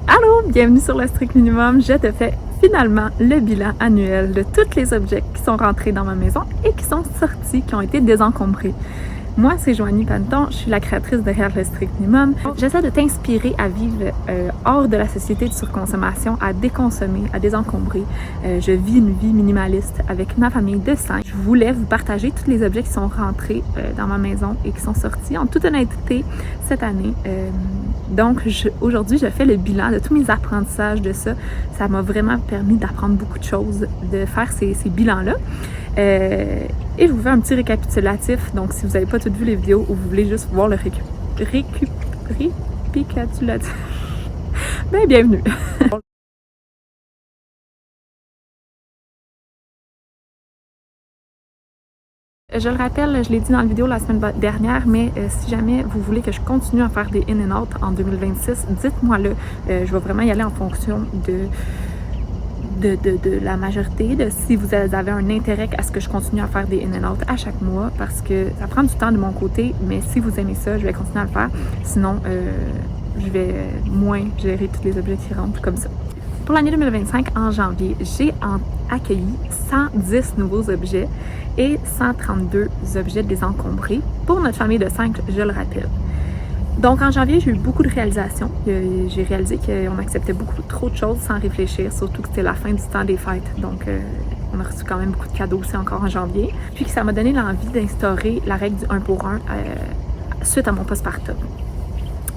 Allô, bienvenue sur le Strict Minimum. Je te fais finalement le bilan annuel de tous les objets qui sont rentrés dans ma maison et qui sont sortis, qui ont été désencombrés. Moi, c'est Joanie Panton, je suis la créatrice derrière le Strict Minimum. J'essaie de t'inspirer à vivre hors de la société de surconsommation, à déconsommer, à désencombrer. Je vis une vie minimaliste avec ma famille de 5. Je voulais vous partager tous les objets qui sont rentrés dans ma maison et qui sont sortis en toute honnêteté cette année. Donc, aujourd'hui, je fais le bilan de tous mes apprentissages de ça. Ça m'a vraiment permis d'apprendre beaucoup de choses, de faire ces bilans-là. Et je vous fais un petit récapitulatif. Donc, si vous n'avez pas toutes vu les vidéos ou vous voulez juste voir le récapitulatif, ben bienvenue! Je le rappelle, je l'ai dit dans la vidéo la semaine dernière, mais si jamais vous voulez que je continue à faire des in and out en 2026, dites-moi-le. Je vais vraiment y aller en fonction de la majorité, de si vous avez un intérêt à ce que je continue à faire des in and out à chaque mois, parce que ça prend du temps de mon côté, mais si vous aimez ça, je vais continuer à le faire. Sinon, je vais moins gérer tous les objets qui rentrent comme ça. Pour l'année 2025, en janvier, j'ai accueilli 110 nouveaux objets et 132 objets désencombrés pour notre famille de 5, je le rappelle. Donc en janvier, j'ai eu beaucoup de réalisations. J'ai réalisé qu'on acceptait beaucoup trop de choses sans réfléchir, surtout que c'était la fin du temps des fêtes. Donc on a reçu quand même beaucoup de cadeaux aussi encore en janvier. Puis que ça m'a donné l'envie d'instaurer la règle du 1 pour 1 suite à mon postpartum.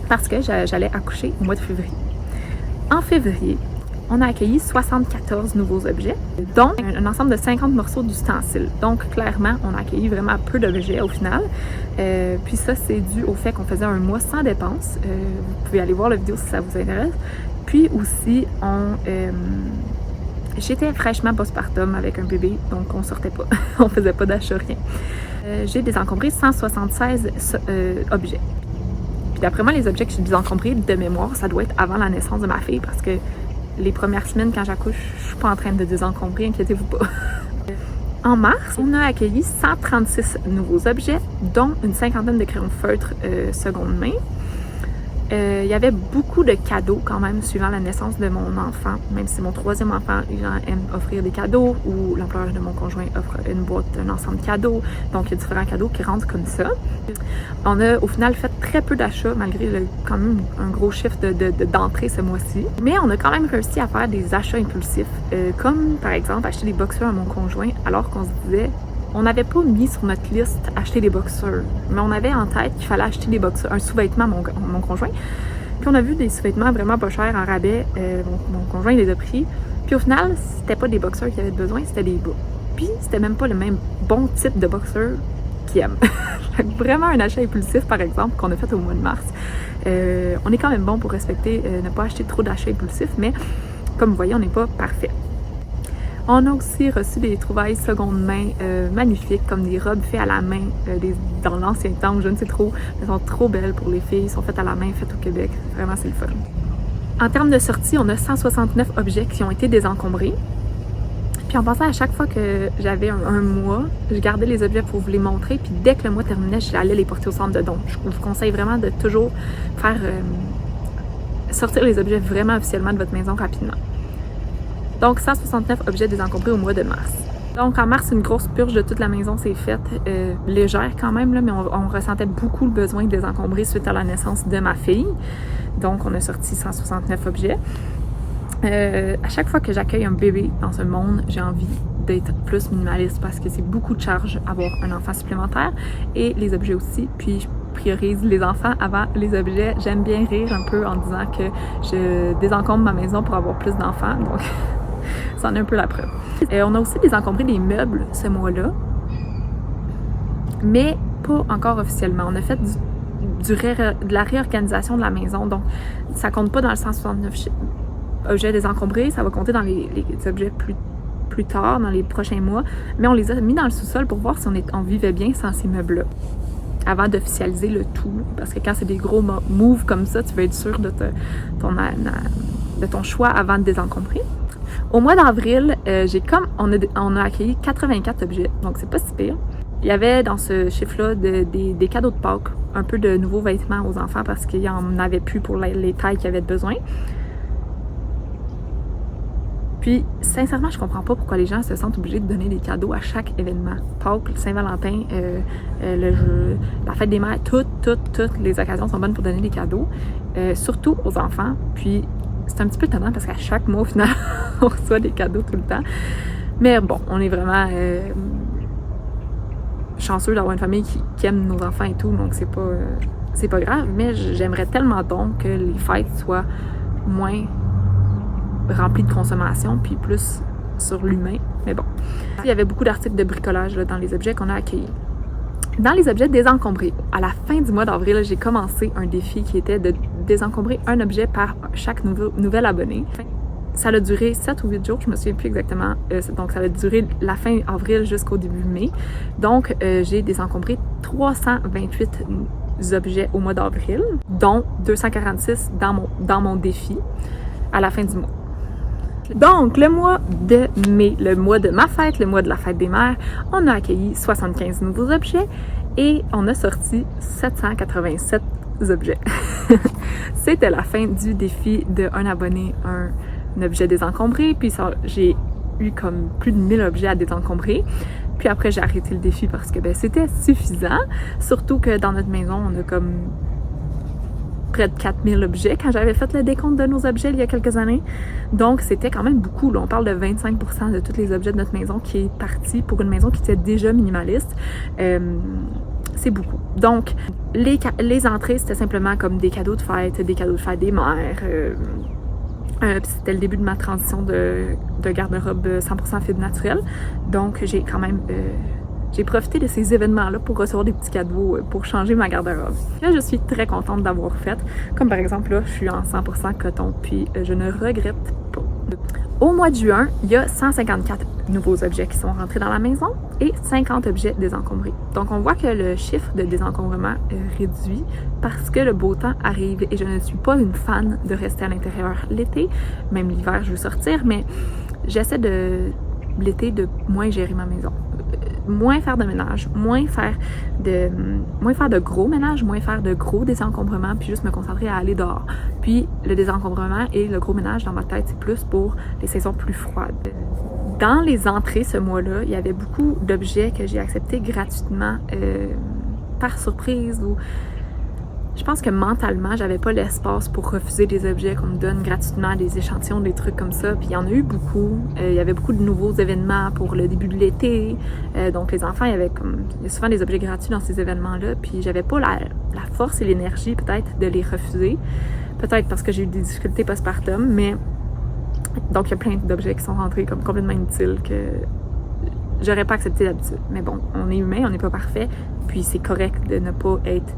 Parce que j'allais accoucher au mois de février. En février, on a accueilli 74 nouveaux objets, dont un ensemble de 50 morceaux d'ustensiles. Donc, clairement, on a accueilli vraiment peu d'objets au final. Puis ça, c'est dû au fait qu'on faisait un mois sans dépenses. Vous pouvez aller voir la vidéo si ça vous intéresse. Puis aussi, j'étais fraîchement postpartum avec un bébé, donc on sortait pas. On faisait pas d'achat, rien. J'ai désencombré 176 objets. Puis d'après moi, les objets que j'ai désencombrés de mémoire, ça doit être avant la naissance de ma fille, parce que les premières semaines, quand j'accouche, je suis pas en train de désencombrer, inquiétez-vous pas. En mars, on a accueilli 136 nouveaux objets, dont une cinquantaine de crayons de feutre seconde main. Il y avait beaucoup de cadeaux quand même suivant la naissance de mon enfant. Même si mon troisième enfant, il aime offrir des cadeaux, ou l'employeur de mon conjoint offre une boîte, un ensemble de cadeaux. Donc il y a différents cadeaux qui rentrent comme ça. On a au final fait très peu d'achats, malgré quand même un gros chiffre d'entrée ce mois-ci. Mais on a quand même réussi à faire des achats impulsifs, comme par exemple acheter des boxeurs à mon conjoint, alors qu'on se disait, on n'avait pas mis sur notre liste acheter des boxeurs, mais on avait en tête qu'il fallait acheter des boxeurs, un sous-vêtement à mon conjoint. Puis on a vu des sous-vêtements vraiment pas chers en rabais, mon conjoint les a pris. Puis au final, c'était pas des boxeurs qu'il avait besoin, c'était des bas. Puis c'était même pas le même bon type de boxeur qu'il aime. Vraiment un achat impulsif, par exemple, qu'on a fait au mois de mars. On est quand même bon pour respecter, ne pas acheter trop d'achats impulsifs, mais comme vous voyez, on n'est pas parfait. On a aussi reçu des trouvailles seconde main magnifiques, comme des robes faites à la main dans l'ancien temps, je ne sais trop. Elles sont trop belles pour les filles, elles sont faites à la main, faites au Québec. Vraiment, c'est le fun. En termes de sortie, on a 169 objets qui ont été désencombrés. Puis en passant, à chaque fois que j'avais un mois, je gardais les objets pour vous les montrer. Puis dès que le mois terminait, j'allais les porter au centre de don. Je vous conseille vraiment de toujours faire sortir les objets vraiment officiellement de votre maison rapidement. Donc 169 objets désencombrés au mois de mars. Donc en mars, une grosse purge de toute la maison s'est faite, légère quand même, là, mais on ressentait beaucoup le besoin de désencombrer suite à la naissance de ma fille. Donc on a sorti 169 objets. À chaque fois que j'accueille un bébé dans ce monde, j'ai envie d'être plus minimaliste parce que c'est beaucoup de charge avoir un enfant supplémentaire et les objets aussi. Puis je priorise les enfants avant les objets. J'aime bien rire un peu en disant que je désencombre ma maison pour avoir plus d'enfants. Donc c'en est un peu la preuve. On a aussi désencombré des meubles ce mois-là, mais pas encore officiellement. On a fait de la réorganisation de la maison, donc ça compte pas dans le 169 objets désencombrés, ça va compter dans les objets plus tard, dans les prochains mois, mais on les a mis dans le sous-sol pour voir si on vivait bien sans ces meubles-là, avant d'officialiser le tout, parce que quand c'est des gros moves comme ça, tu veux être sûr de ton choix avant de désencombrer. Au mois d'avril, on a accueilli 84 objets, donc c'est pas si pire. Il y avait dans ce chiffre-là des cadeaux de Pâques, un peu de nouveaux vêtements aux enfants parce qu'il n'y en avait plus pour les tailles qu'ils avaient besoin. Puis, sincèrement, je comprends pas pourquoi les gens se sentent obligés de donner des cadeaux à chaque événement. Pâques, Saint-Valentin, la fête des mères, toutes les occasions sont bonnes pour donner des cadeaux, surtout aux enfants. Puis, c'est un petit peu étonnant parce qu'à chaque mois, au final, on reçoit des cadeaux tout le temps. Mais bon, on est vraiment chanceux d'avoir une famille qui aime nos enfants et tout, donc c'est pas grave. Mais j'aimerais tellement donc que les fêtes soient moins remplies de consommation, puis plus sur l'humain. Mais bon, il y avait beaucoup d'articles de bricolage là, dans les objets qu'on a accueillis. Dans les objets désencombrés, à la fin du mois d'avril, j'ai commencé un défi qui était de désencombrer un objet par chaque nouvel abonné. Ça a duré 7 ou 8 jours, je me souviens plus exactement. Donc, ça a duré la fin avril jusqu'au début mai. Donc, j'ai désencombré 328 objets au mois d'avril, dont 246 dans mon défi à la fin du mois. Donc, le mois de mai, le mois de ma fête, le mois de la fête des mères, on a accueilli 75 nouveaux objets et on a sorti 787 objets. C'était la fin du défi de un abonné, un objet désencombré, puis j'ai eu comme plus de 1000 objets à désencombrer. Puis après, j'ai arrêté le défi parce que c'était suffisant, surtout que dans notre maison, on a comme près de 4000 objets quand j'avais fait le décompte de nos objets il y a quelques années. Donc, c'était quand même beaucoup. Là. On parle de 25% de tous les objets de notre maison qui est parti pour une maison qui était déjà minimaliste. C'est beaucoup. Donc, les entrées, c'était simplement comme des cadeaux de fête des mères. C'était le début de ma transition de garde-robe 100% fibre naturelle. Donc, j'ai quand même... j'ai profité de ces événements-là pour recevoir des petits cadeaux pour changer ma garde-robe. Là, je suis très contente d'avoir fait. Comme par exemple, là, je suis en 100% coton, puis je ne regrette pas. Au mois de juin, il y a 154 nouveaux objets qui sont rentrés dans la maison et 50 objets désencombrés. Donc, on voit que le chiffre de désencombrement réduit parce que le beau temps arrive et je ne suis pas une fan de rester à l'intérieur l'été. Même l'hiver, je veux sortir, mais j'essaie l'été de moins gérer ma maison. Moins faire de ménage, moins faire de gros ménage, moins faire de gros désencombrement, puis juste me concentrer à aller dehors. Puis le désencombrement et le gros ménage dans ma tête, c'est plus pour les saisons plus froides. Dans les entrées ce mois-là, il y avait beaucoup d'objets que j'ai acceptés gratuitement par surprise ou je pense que mentalement, j'avais pas l'espace pour refuser des objets qu'on me donne gratuitement, des échantillons, des trucs comme ça. Puis il y en a eu beaucoup. Il y avait beaucoup de nouveaux événements pour le début de l'été. Donc les enfants, il y a souvent des objets gratuits dans ces événements-là. Puis j'avais pas la force et l'énergie peut-être de les refuser. Peut-être parce que j'ai eu des difficultés postpartum, mais donc il y a plein d'objets qui sont rentrés comme complètement inutiles que j'aurais pas accepté d'habitude. Mais bon, on est humain, on n'est pas parfait. Puis c'est correct de ne pas être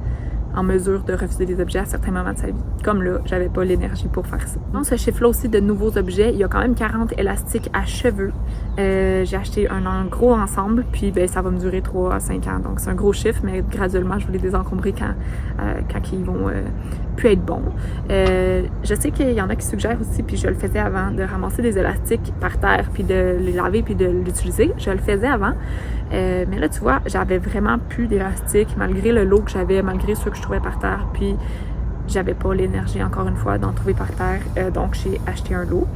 en mesure de refuser des objets à certains moments de sa vie. Comme là, j'avais pas l'énergie pour faire ça. Dans ce chiffre-là aussi de nouveaux objets, il y a quand même 40 élastiques à cheveux. J'ai acheté un gros ensemble, puis ça va me durer 3 à 5 ans. Donc c'est un gros chiffre, mais graduellement, je vais les désencombrer quand ils vont plus être bons. Je sais qu'il y en a qui suggèrent aussi, puis je le faisais avant, de ramasser des élastiques par terre, puis de les laver, puis de l'utiliser. Je le faisais avant. Mais là, tu vois, j'avais vraiment plus d'élastique, malgré le lot que j'avais, malgré ceux que je trouvais par terre. Puis, j'avais pas l'énergie, encore une fois, d'en trouver par terre. Donc, j'ai acheté un lot.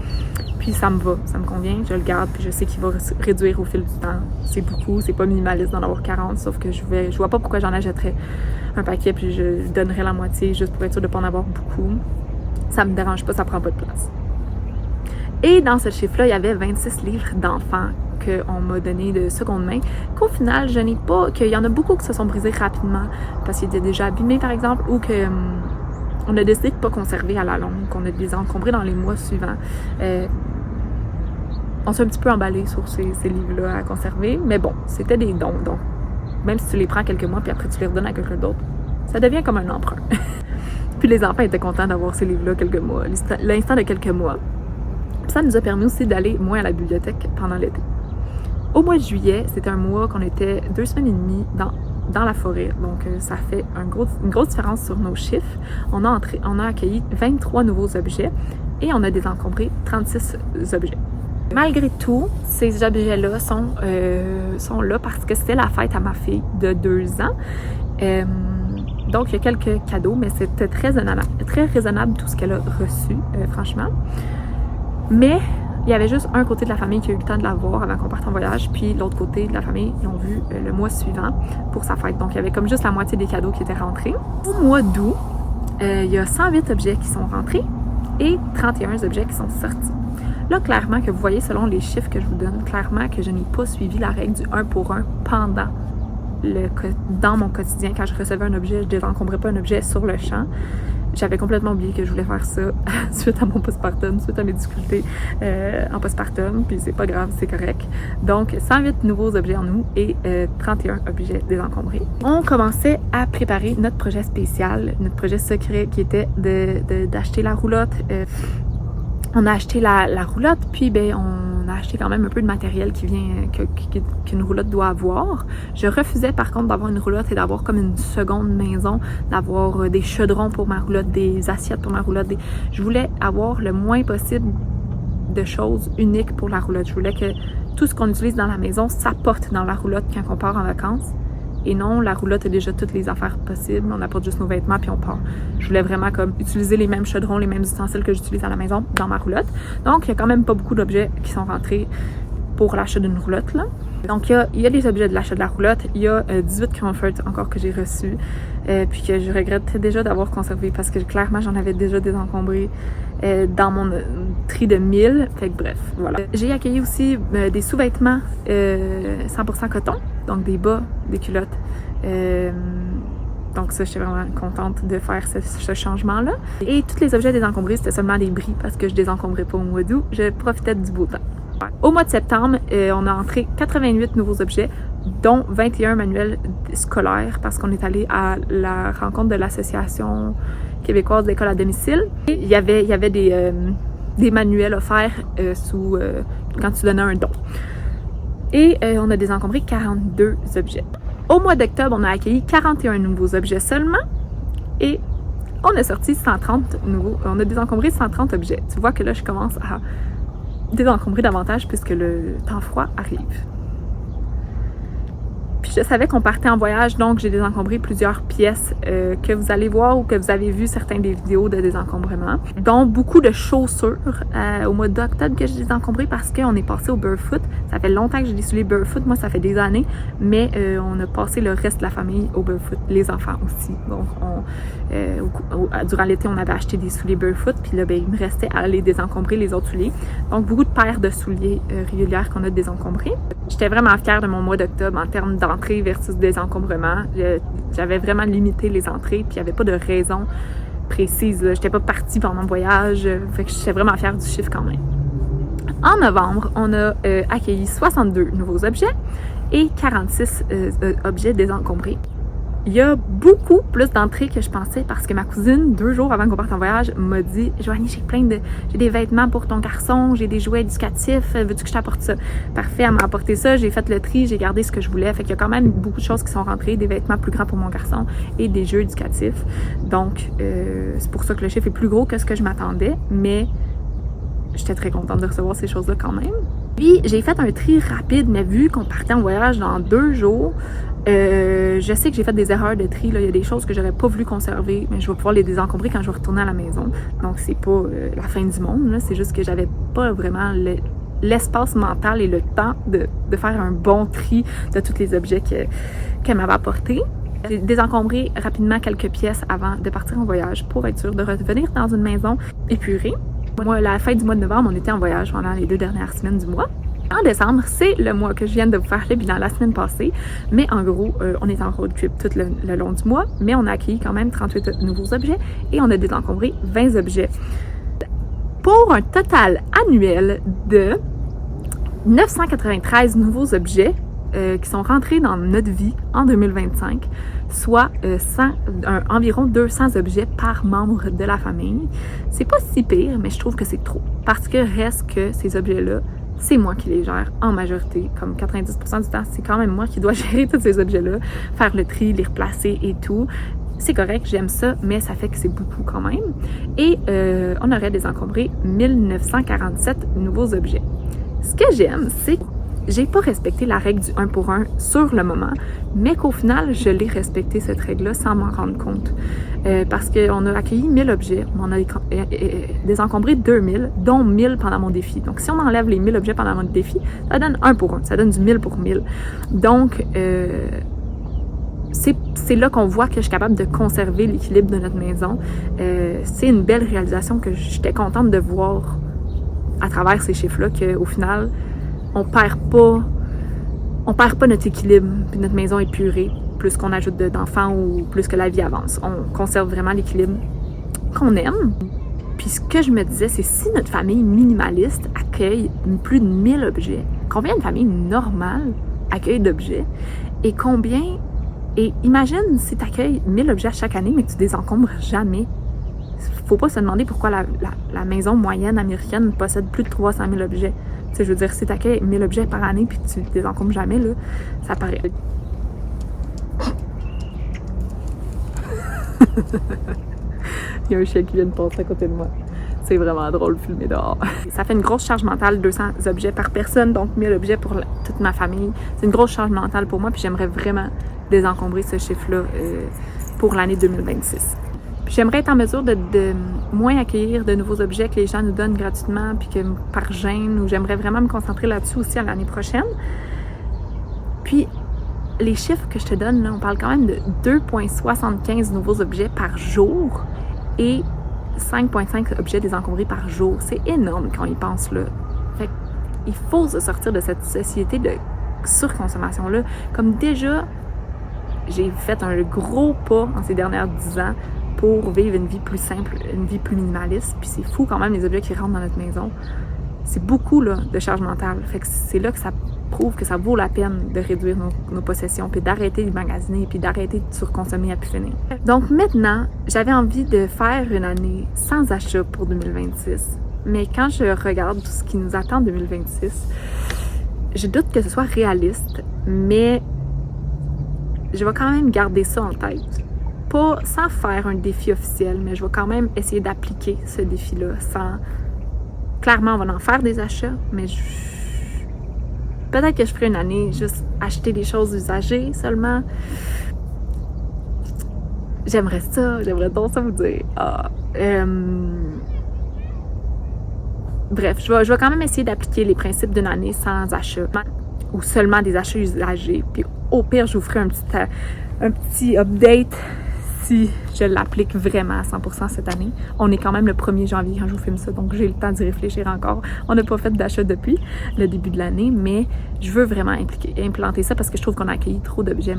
Puis, ça me va, ça me convient. Je le garde, puis je sais qu'il va réduire au fil du temps. C'est beaucoup, c'est pas minimaliste d'en avoir 40, sauf que je vois pas pourquoi j'en achèterais un paquet, puis je donnerais la moitié juste pour être sûr de pas en avoir beaucoup. Ça me dérange pas, ça prend pas de place. Et dans ce chiffre-là, il y avait 26 livres d'enfants qu'on m'a donné de seconde main, qu'au final, je n'ai pas, qu'il y en a beaucoup qui se sont brisés rapidement parce qu'ils étaient déjà abîmés, par exemple, ou que on a décidé de ne pas conserver à la longue, qu'on a les encombrés dans les mois suivants. On s'est un petit peu emballé sur ces livres-là à conserver, mais bon, c'était des dons, donc même si tu les prends quelques mois puis après tu les redonnes à quelqu'un d'autre, ça devient comme un emprunt. Puis les enfants étaient contents d'avoir ces livres-là quelques mois, l'instant de quelques mois. Puis ça nous a permis aussi d'aller moins à la bibliothèque pendant l'été. Au mois de juillet, c'était un mois qu'on était 2 semaines et demie dans la forêt. Donc, ça fait une grosse différence sur nos chiffres. On a accueilli 23 nouveaux objets et on a désencombré 36 objets. Malgré tout, ces objets-là sont là parce que c'était la fête à ma fille de 2 ans. Donc, il y a quelques cadeaux, mais c'était très raisonnable tout ce qu'elle a reçu, franchement. Mais Il y avait juste un côté de la famille qui a eu le temps de la voir avant qu'on parte en voyage, puis l'autre côté de la famille, ils l'ont vu le mois suivant pour sa fête. Donc, il y avait comme juste la moitié des cadeaux qui étaient rentrés. Au mois d'août, il y a 108 objets qui sont rentrés et 31 objets qui sont sortis. Là, clairement que vous voyez, selon les chiffres que je vous donne, clairement que je n'ai pas suivi la règle du 1 pour 1 dans mon quotidien. Quand je recevais un objet, je ne désencombrais pas un objet sur le champ. J'avais complètement oublié que je voulais faire ça suite à mon postpartum, suite à mes difficultés en postpartum, puis c'est pas grave, c'est correct. Donc, 108 nouveaux objets en nous et 31 objets désencombrés. On commençait à préparer notre projet spécial, notre projet secret qui était d'acheter la roulotte. On a acheté la roulotte, puis ben on a acheté quand même un peu de matériel qu'une roulotte doit avoir. Je refusais par contre d'avoir une roulotte et d'avoir comme une seconde maison, d'avoir des chaudrons pour ma roulotte, des assiettes pour ma roulotte. Je voulais avoir le moins possible de choses uniques pour la roulotte. Je voulais que tout ce qu'on utilise dans la maison s'apporte dans la roulotte quand on part en vacances. Et non, la roulotte a déjà toutes les affaires possibles. On apporte juste nos vêtements puis on part. Je voulais vraiment comme utiliser les mêmes chaudrons, les mêmes ustensiles que j'utilise à la maison dans ma roulotte. Donc, il y a quand même pas beaucoup d'objets qui sont rentrés pour l'achat d'une roulotte, là. Donc, il y a les objets de l'achat de la roulotte. Il y a 18 Comfort encore que j'ai reçus. Puis que je regrette déjà d'avoir conservé parce que clairement, j'en avais déjà désencombré dans mon tri de 1000. Fait que bref, voilà. J'ai accueilli aussi des sous-vêtements 100% coton. Donc, des bas, des culottes. Donc ça, j'étais vraiment contente de faire ce changement-là. Et tous les objets désencombrés, c'était seulement des bris parce que je désencombrais pas au mois d'août. Je profitais du beau temps. Au mois de septembre, on a entré 88 nouveaux objets, dont 21 manuels scolaires parce qu'on est allé à la rencontre de l'Association québécoise d'écoles à domicile. Et il y avait des manuels offerts quand tu donnais un don. Et on a désencombré 42 objets. Au mois d'octobre, on a accueilli 41 nouveaux objets seulement et on a sorti 130 nouveaux. On a désencombré 130 objets. Tu vois que là, je commence à désencombrer davantage puisque le temps froid arrive. Puis je savais qu'on partait en voyage, donc j'ai désencombré plusieurs pièces que vous allez voir ou que vous avez vu certains des vidéos de désencombrement, dont beaucoup de chaussures au mois d'octobre que j'ai désencombré parce qu'on est passé au barefoot. Ça fait longtemps que j'ai des souliers barefoot, moi ça fait des années, mais on a passé le reste de la famille au barefoot, les enfants aussi. Donc durant l'été, on avait acheté des souliers barefoot, puis là, ben, il me restait à aller désencombrer les autres souliers. Donc beaucoup de paires de souliers régulières qu'on a désencombrés. J'étais vraiment fière de mon mois d'octobre en termes d'entrée versus désencombrement. J'avais vraiment limité les entrées, puis il n'y avait pas de raison précise. Je n'étais pas partie pendant le voyage, fait que j'étais vraiment fière du chiffre quand même. En novembre, on a accueilli 62 nouveaux objets et 46 objets désencombrés. Il y a beaucoup plus d'entrées que je pensais parce que ma cousine, 2 jours avant qu'on parte en voyage, m'a dit « Joanie, j'ai des vêtements pour ton garçon, j'ai des jouets éducatifs, veux-tu que je t'apporte ça? » Parfait, elle m'a apporté ça, j'ai fait le tri, j'ai gardé ce que je voulais. Fait qu'il y a quand même beaucoup de choses qui sont rentrées, des vêtements plus grands pour mon garçon et des jeux éducatifs. Donc, c'est pour ça que le chiffre est plus gros que ce que je m'attendais, mais j'étais très contente de recevoir ces choses-là quand même. Puis, j'ai fait un tri rapide, mais vu qu'on partait en voyage dans 2 jours, je sais que j'ai fait des erreurs de tri. Là. Il y a des choses que j'aurais pas voulu conserver, mais je vais pouvoir les désencombrer quand je vais retourner à la maison. Donc, c'est pas la fin du monde. Là. C'est juste que j'avais pas vraiment l'espace mental et le temps de faire un bon tri de tous les objets qu'elle m'avait apportés. J'ai désencombré rapidement quelques pièces avant de partir en voyage pour être sûre de revenir dans une maison épurée. Moi, la fin du mois de novembre, on était en voyage pendant les 2 dernières semaines du mois. En décembre, c'est le mois que je viens de vous faire le bilan la semaine passée, mais en gros, on est en road trip tout le long du mois, mais on a accueilli quand même 38 nouveaux objets et on a désencombré 20 objets. Pour un total annuel de 993 nouveaux objets qui sont rentrés dans notre vie en 2025, soit environ 200 objets par membre de la famille. C'est pas si pire, mais je trouve que c'est trop. Parce que reste que ces objets-là, c'est moi qui les gère en majorité, comme 90% du temps, c'est quand même moi qui dois gérer tous ces objets-là, faire le tri, les replacer et tout. C'est correct, j'aime ça, mais ça fait que c'est beaucoup quand même. Et on aurait désencombré 1947 nouveaux objets. Ce que j'aime, c'est j'ai pas respecté la règle du 1 pour 1 sur le moment, mais qu'au final, je l'ai respecté cette règle-là sans m'en rendre compte. Parce qu'on a accueilli 1000 objets, on a désencombré 2000, dont 1000 pendant mon défi. Donc, si on enlève les 1000 objets pendant mon défi, ça donne 1 pour 1, ça donne du 1000 pour 1000. Donc, c'est là qu'on voit que je suis capable de conserver l'équilibre de notre maison. C'est une belle réalisation que j'étais contente de voir à travers ces chiffres-là, qu'au final, on perd pas notre équilibre, puis notre maison est purée, plus qu'on ajoute d'enfants ou plus que la vie avance. On conserve vraiment l'équilibre qu'on aime. Puis ce que je me disais, c'est si notre famille minimaliste accueille plus de 1000 objets, combien une famille normale accueille d'objets et combien... Et imagine si tu accueilles 1000 objets chaque année, mais que tu désencombres jamais. Faut pas se demander pourquoi la maison moyenne américaine possède plus de 300 000 objets. Tu sais, je veux dire, si tu accueilles 1000 objets par année puis tu désencombres jamais, là, ça paraît. Il y a un chien qui vient de passer à côté de moi. C'est vraiment drôle de filmer dehors. Ça fait une grosse charge mentale, 200 objets par personne, donc 1000 objets pour toute ma famille. C'est une grosse charge mentale pour moi, puis j'aimerais vraiment désencombrer ce chiffre-là pour l'année 2026. Puis j'aimerais être en mesure de moins accueillir de nouveaux objets que les gens nous donnent gratuitement, puis que par gêne, ou j'aimerais vraiment me concentrer là-dessus aussi à l'année prochaine. Puis les chiffres que je te donne, là, on parle quand même de 2,75 nouveaux objets par jour et 5,5 objets désencombrés par jour. C'est énorme quand on y pense, là. Fait qu'il faut se sortir de cette société de surconsommation-là. Comme déjà, j'ai fait un gros pas en ces dernières 10 ans pour vivre une vie plus simple, une vie plus minimaliste. Puis c'est fou quand même les objets qui rentrent dans notre maison. C'est beaucoup là, de charge mentale. Fait que c'est là que ça prouve que ça vaut la peine de réduire nos possessions, puis d'arrêter de magasiner, puis d'arrêter de surconsommer à plus finir. Donc maintenant, j'avais envie de faire une année sans achat pour 2026. Mais quand je regarde tout ce qui nous attend en 2026, je doute que ce soit réaliste, mais je vais quand même garder ça en tête. Pas sans faire un défi officiel, mais je vais quand même essayer d'appliquer ce défi-là sans... Clairement, on va en faire des achats, mais peut-être que je ferai une année juste acheter des choses usagées seulement. J'aimerais donc ça vous dire. Bref, je vais quand même essayer d'appliquer les principes d'une année sans achat ou seulement des achats usagés. Puis au pire, je vous ferai un petit update si je l'applique vraiment à 100% cette année. On est quand même le 1er janvier quand je vous filme ça, donc j'ai le temps d'y réfléchir encore. On n'a pas fait d'achat depuis le début de l'année, mais je veux vraiment implanter ça parce que je trouve qu'on a accueilli trop d'objets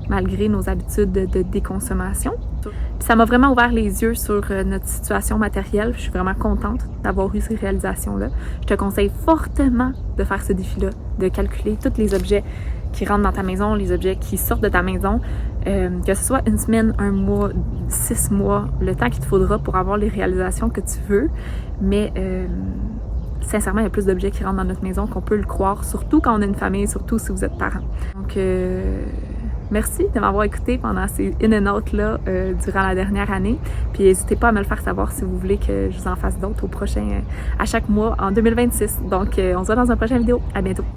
malgré nos habitudes de déconsommation. Puis ça m'a vraiment ouvert les yeux sur notre situation matérielle. Je suis vraiment contente d'avoir eu ces réalisations-là. Je te conseille fortement de faire ce défi-là, de calculer tous les objets qui rentrent dans ta maison, les objets qui sortent de ta maison, que ce soit une semaine, un mois, 6 mois, le temps qu'il te faudra pour avoir les réalisations que tu veux. Mais sincèrement, il y a plus d'objets qui rentrent dans notre maison qu'on peut le croire, surtout quand on a une famille, surtout si vous êtes parents. Donc, merci de m'avoir écouté pendant ces in and out-là durant la dernière année. Puis n'hésitez pas à me le faire savoir si vous voulez que je vous en fasse d'autres à chaque mois en 2026. Donc, on se voit dans une prochaine vidéo. À bientôt!